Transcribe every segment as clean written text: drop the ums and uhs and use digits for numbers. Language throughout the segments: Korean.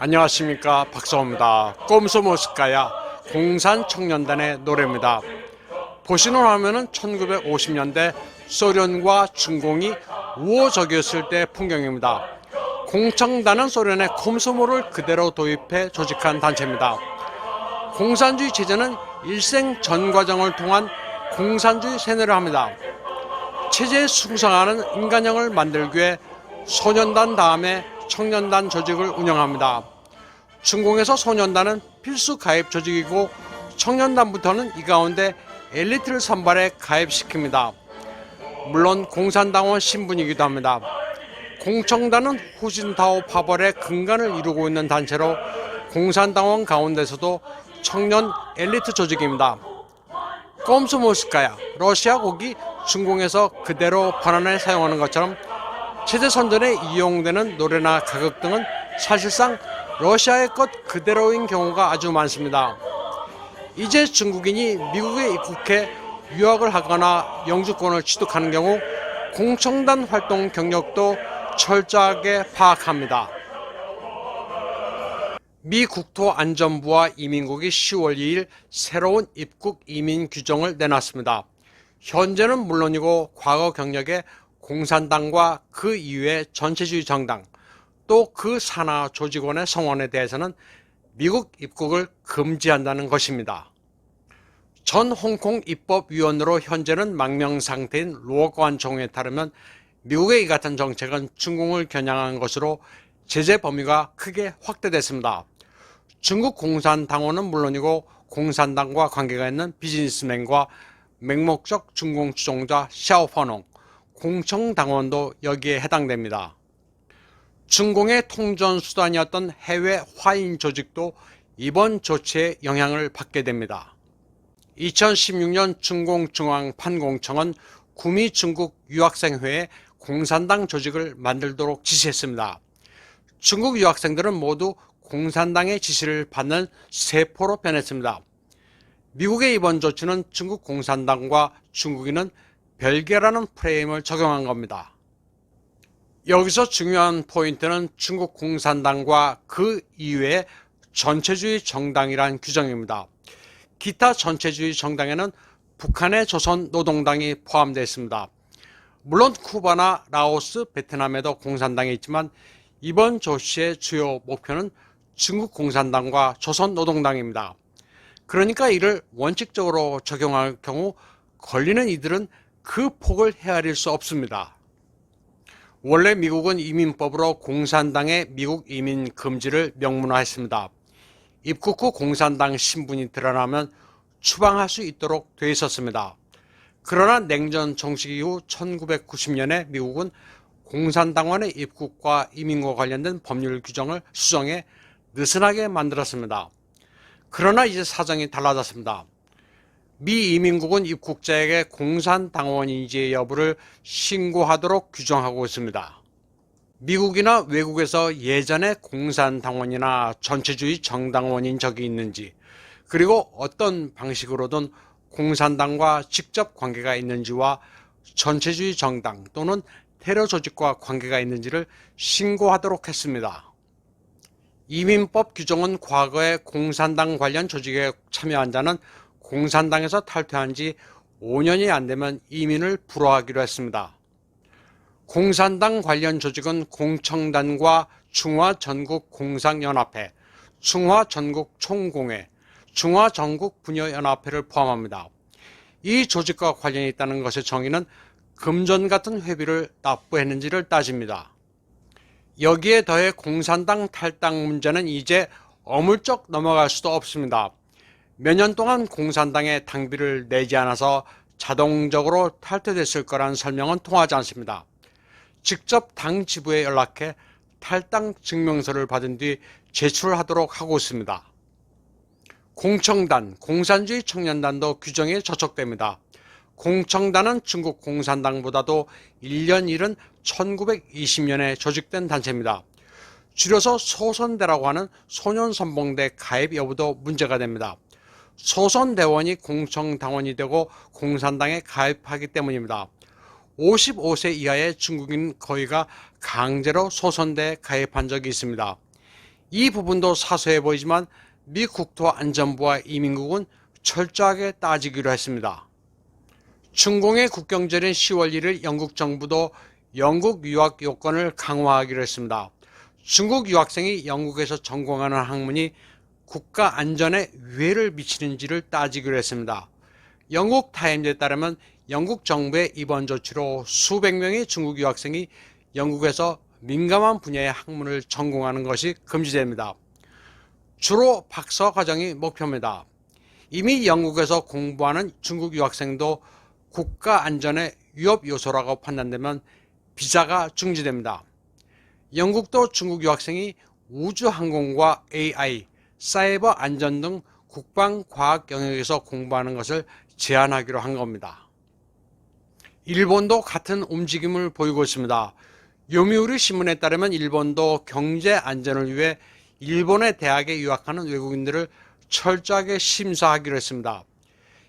안녕하십니까, 박사호입니다. 꼼수 모스카야 공산청년단의 노래입니다. 보시는 화면은 1950년대 소련과 중공이 우호적이었을 때 풍경입니다. 공청단은 소련의 콤소모를 그대로 도입해 조직한 단체입니다. 공산주의 체제는 일생 전 과정을 통한 공산주의 세뇌를 합니다. 체제에 충성하는 인간형을 만들기 위해 소년단 다음에 청년단 조직을 운영합니다. 중공에서 소년단은 필수 가입 조직이고 청년단부터는 이 가운데 엘리트를 선발해 가입시킵니다. 물론 공산당원 신분이기도 합니다. 공청단은 후진타오 파벌의 근간을 이루고 있는 단체로 공산당원 가운데서도 청년 엘리트 조직입니다. 꼼수모스카야, 러시아 곡이 중공에서 그대로 번안해 사용하는 것처럼 체제 선전에 이용되는 노래나 가곡 등은 사실상 러시아의 것 그대로인 경우가 아주 많습니다. 이제 중국인이 미국에 입국해 유학을 하거나 영주권을 취득하는 경우 공청단 활동 경력도 철저하게 파악합니다. 미 국토안전부와 이민국이 10월 2일 새로운 입국 이민 규정을 내놨습니다. 현재는 물론이고 과거 경력에 공산당과 그 이외의 전체주의 정당 또 그 산하 조직원의 성원에 대해서는 미국 입국을 금지한다는 것입니다. 전 홍콩 입법위원으로 현재는 망명상태인 루어관 총에 따르면 미국의 이 같은 정책은 중공을 겨냥한 것으로 제재 범위가 크게 확대됐습니다. 중국 공산당원은 물론이고 공산당과 관계가 있는 비즈니스맨과 맹목적 중공 추종자 샤오퍼농, 공청당원도 여기에 해당됩니다. 중공의 통전수단이었던 해외 화인 조직도 이번 조치에 영향을 받게 됩니다. 2016년 중공중앙판공청은 구미 중국 유학생회에 공산당 조직을 만들도록 지시했습니다. 중국 유학생들은 모두 공산당의 지시를 받는 세포로 변했습니다. 미국의 이번 조치는 중국 공산당과 중국인은 별개라는 프레임을 적용한 겁니다. 여기서 중요한 포인트는 중국 공산당과 그 이외의 전체주의 정당이란 규정입니다. 기타 전체주의 정당에는 북한의 조선노동당이 포함되어 있습니다. 물론 쿠바나 라오스, 베트남에도 공산당이 있지만 이번 조치의 주요 목표는 중국 공산당과 조선노동당입니다. 그러니까 이를 원칙적으로 적용할 경우 걸리는 이들은 그 폭을 헤아릴 수 없습니다. 원래 미국은 이민법으로 공산당의 미국 이민 금지를 명문화했습니다. 입국 후 공산당 신분이 드러나면 추방할 수 있도록 돼 있었습니다. 그러나 냉전 종식 이후 1990년에 미국은 공산당원의 입국과 이민과 관련된 법률 규정을 수정해 느슨하게 만들었습니다. 그러나 이제 사정이 달라졌습니다. 미 이민국은 입국자에게 공산당원인지 여부를 신고하도록 규정하고 있습니다. 미국이나 외국에서 예전에 공산당원이나 전체주의 정당원인 적이 있는지, 그리고 어떤 방식으로든 공산당과 직접 관계가 있는지와 전체주의 정당 또는 테러 조직과 관계가 있는지를 신고하도록 했습니다. 이민법 규정은 과거에 공산당 관련 조직에 참여한 자는 공산당에서 탈퇴한 지 5년이 안 되면 이민을 불허하기로 했습니다. 공산당 관련 조직은 공청단과 중화전국공상연합회, 중화전국총공회, 중화전국분여연합회를 포함합니다. 이 조직과 관련이 있다는 것의 정의는 금전 같은 회비를 납부했는지를 따집니다. 여기에 더해 공산당 탈당 문제는 이제 어물쩍 넘어갈 수도 없습니다. 몇 년 동안 공산당에 당비를 내지 않아서 자동적으로 탈퇴됐을 거란 설명은 통하지 않습니다. 직접 당 지부에 연락해 탈당 증명서를 받은 뒤 제출하도록 하고 있습니다. 공청단, 공산주의 청년단도 규정에 저촉됩니다. 공청단은 중국 공산당보다도 1년 이른 1920년에 조직된 단체입니다. 줄여서 소선대라고 하는 소년선봉대 가입 여부도 문제가 됩니다. 소선대원이 공청당원이 되고 공산당에 가입하기 때문입니다. 55세 이하의 중국인 거의가 강제로 소선대에 가입한 적이 있습니다. 이 부분도 사소해 보이지만 미 국토안전부와 이민국은 철저하게 따지기로 했습니다. 중공의 국경절인 10월 1일 영국 정부도 영국 유학 요건을 강화하기로 했습니다. 중국 유학생이 영국에서 전공하는 학문이 국가 안전에 위해를 미치는지를 따지기로 했습니다. 영국 타임즈에 따르면 영국 정부의 이번 조치로 수백 명의 중국 유학생이 영국에서 민감한 분야의 학문을 전공하는 것이 금지됩니다. 주로 박사 과정이 목표입니다. 이미 영국에서 공부하는 중국 유학생도 국가 안전의 위협 요소라고 판단되면 비자가 중지됩니다. 영국도 중국 유학생이 우주항공과 AI, 사이버 안전 등 국방과학 영역에서 공부하는 것을 제한하기로 한 겁니다. 일본도 같은 움직임을 보이고 있습니다. 요미우리 신문에 따르면 일본도 경제 안전을 위해 일본의 대학에 유학하는 외국인들을 철저하게 심사하기로 했습니다.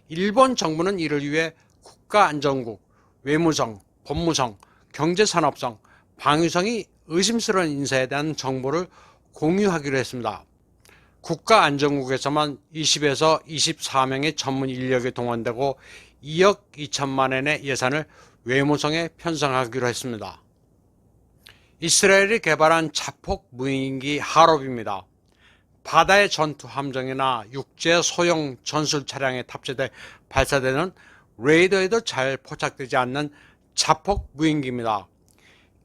일본 정부는 이를 위해 국가안전국, 외무성, 법무성, 경제산업성, 방위성이 의심스러운 인사에 대한 정보를 공유하기로 했습니다. 국가안전국에서만 20에서 24명의 전문 인력이 동원되고 2억 2천만 원의 예산을 외무성에 편성하기로 했습니다. 이스라엘이 개발한 자폭 무인기 하롭입니다. 바다의 전투 함정이나 육지의 소형 전술 차량에 탑재돼 발사되는 레이더에도 잘 포착되지 않는 자폭 무인기입니다.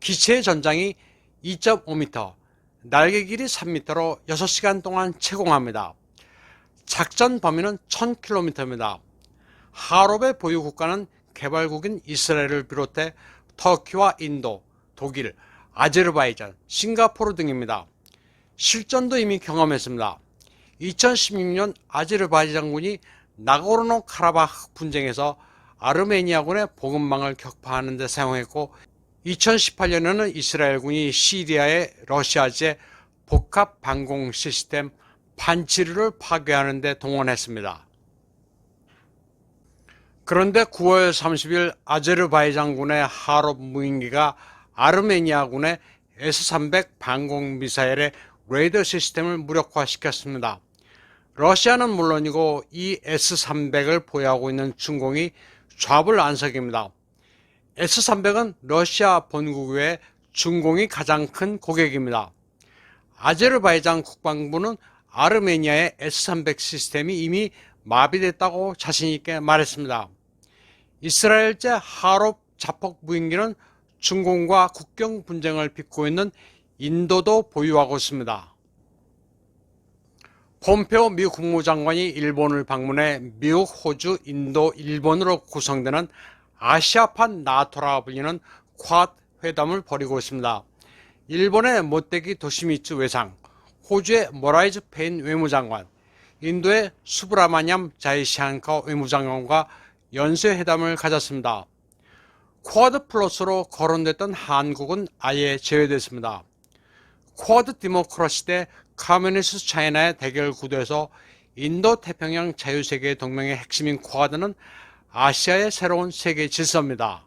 기체의 전장이 2.5m, 날개 길이 3m로 6시간 동안 채공합니다. 작전 범위는 1000km입니다. 하롭의 보유 국가는 개발국인 이스라엘을 비롯해 터키와 인도, 독일, 아제르바이잔, 싱가포르 등입니다. 실전도 이미 경험했습니다. 2016년 아제르바이잔군이 나고르노 카라바흐 분쟁에서 아르메니아군의 보급망을 격파하는 데 사용했고 2018년에는 이스라엘군이 시리아의 러시아제 복합 방공 시스템 판치르를 파괴하는 데 동원했습니다. 그런데 9월 30일 아제르바이잔군의 하롭 무인기가 아르메니아군의 S-300 방공미사일의 레이더 시스템을 무력화시켰습니다. 러시아는 물론이고 이 S-300을 보유하고 있는 중공이 좌불안석입니다. S-300은 러시아 본국 외에 중공이 가장 큰 고객입니다. 아제르바이잔 국방부는 아르메니아의 S-300 시스템이 이미 마비됐다고 자신있게 말했습니다. 이스라엘제 하롭 자폭 무인기는 중공과 국경 분쟁을 빚고 있는 인도도 보유하고 있습니다. 폼페오 미국 국무장관이 일본을 방문해 미국, 호주, 인도, 일본으로 구성되는 아시아판 나토라 불리는 쿼드 회담을 벌이고 있습니다. 일본의 모테기 도시미츠 외상, 호주의 모라이즈 페인 외무장관, 인도의 수브라마냠 자이시안카 외무장관과 연쇄회담을 가졌습니다. 쿼드 플러스로 거론됐던 한국은 아예 제외됐습니다. 쿼드 디모크라시 대 커뮤니스트 차이나의 대결 구도에서 인도 태평양 자유세계 동맹의 핵심인 쿼드는 아시아의 새로운 세계 질서입니다.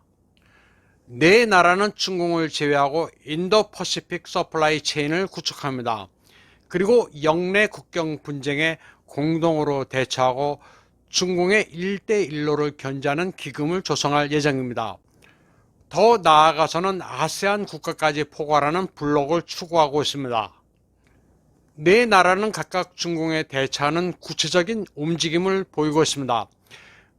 네 나라는 중공을 제외하고 인도 퍼시픽 서플라이 체인을 구축합니다. 그리고 영내 국경 분쟁에 공동으로 대처하고 중공의 1대1로를 견제하는 기금을 조성할 예정입니다. 더 나아가서는 아세안 국가까지 포괄하는 블록을 추구하고 있습니다. 네 나라는 각각 중공에 대처하는 구체적인 움직임을 보이고 있습니다.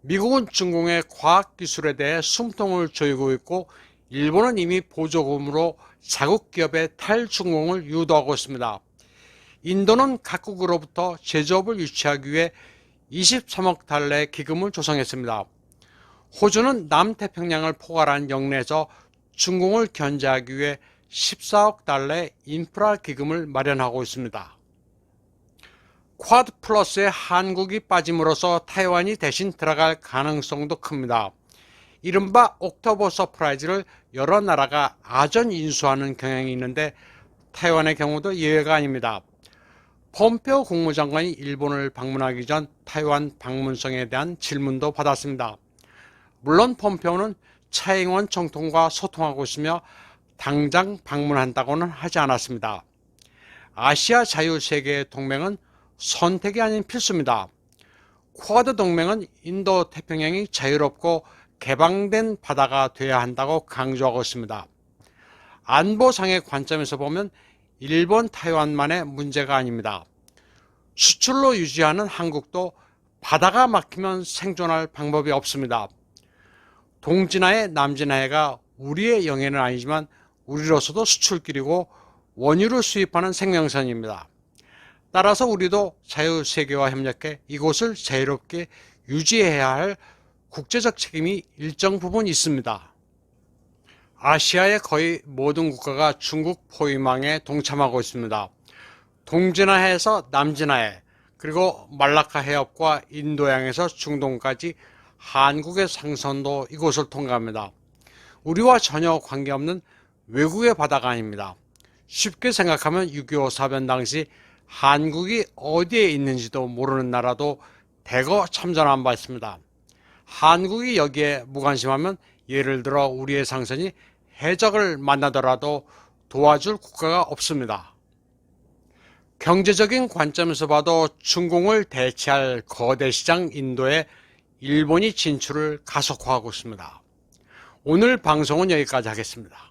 미국은 중공의 과학기술에 대해 숨통을 조이고 있고 일본은 이미 보조금으로 자국 기업의 탈중공을 유도하고 있습니다. 인도는 각국으로부터 제조업을 유치하기 위해 23억 달러의 기금을 조성했습니다. 호주는 남태평양을 포괄한 영내에서 중공을 견제하기 위해 14억 달러의 인프라 기금을 마련하고 있습니다. 쿼드 플러스에 한국이 빠짐으로써 타이완이 대신 들어갈 가능성도 큽니다. 이른바 옥토버 서프라이즈를 여러 나라가 아전 인수하는 경향이 있는데 타이완의 경우도 예외가 아닙니다. 폼페오 국무장관이 일본을 방문하기 전 타이완 방문성에 대한 질문도 받았습니다. 물론 폼페오는 차이잉원總統과 소통하고 있으며 당장 방문한다고는 하지 않았습니다. 아시아 자유세계 동맹은 선택이 아닌 필수입니다. 쿼드 동맹은 인도 태평양이 자유롭고 개방된 바다가 되어야 한다고 강조하고 있습니다. 안보상의 관점에서 보면 일본, 타이완만의 문제가 아닙니다. 수출로 유지하는 한국도 바다가 막히면 생존할 방법이 없습니다. 동진아해, 남진아해가 우리의 영해는 아니지만 우리로서도 수출길이고 원유를 수입하는 생명선입니다. 따라서 우리도 자유세계와 협력해 이곳을 자유롭게 유지해야 할 국제적 책임이 일정 부분 있습니다. 아시아의 거의 모든 국가가 중국 포위망에 동참하고 있습니다. 동진아해에서 남진아해, 그리고 말라카 해협과 인도양에서 중동까지 한국의 상선도 이곳을 통과합니다. 우리와 전혀 관계없는 외국의 바다가 아닙니다. 쉽게 생각하면 6.25 사변 당시 한국이 어디에 있는지도 모르는 나라도 대거 참전한 바 있습니다. 한국이 여기에 무관심하면 예를 들어 우리의 상선이 해적을 만나더라도 도와줄 국가가 없습니다. 경제적인 관점에서 봐도 중공을 대체할 거대 시장 인도에 일본이 진출을 가속화하고 있습니다. 오늘 방송은 여기까지 하겠습니다.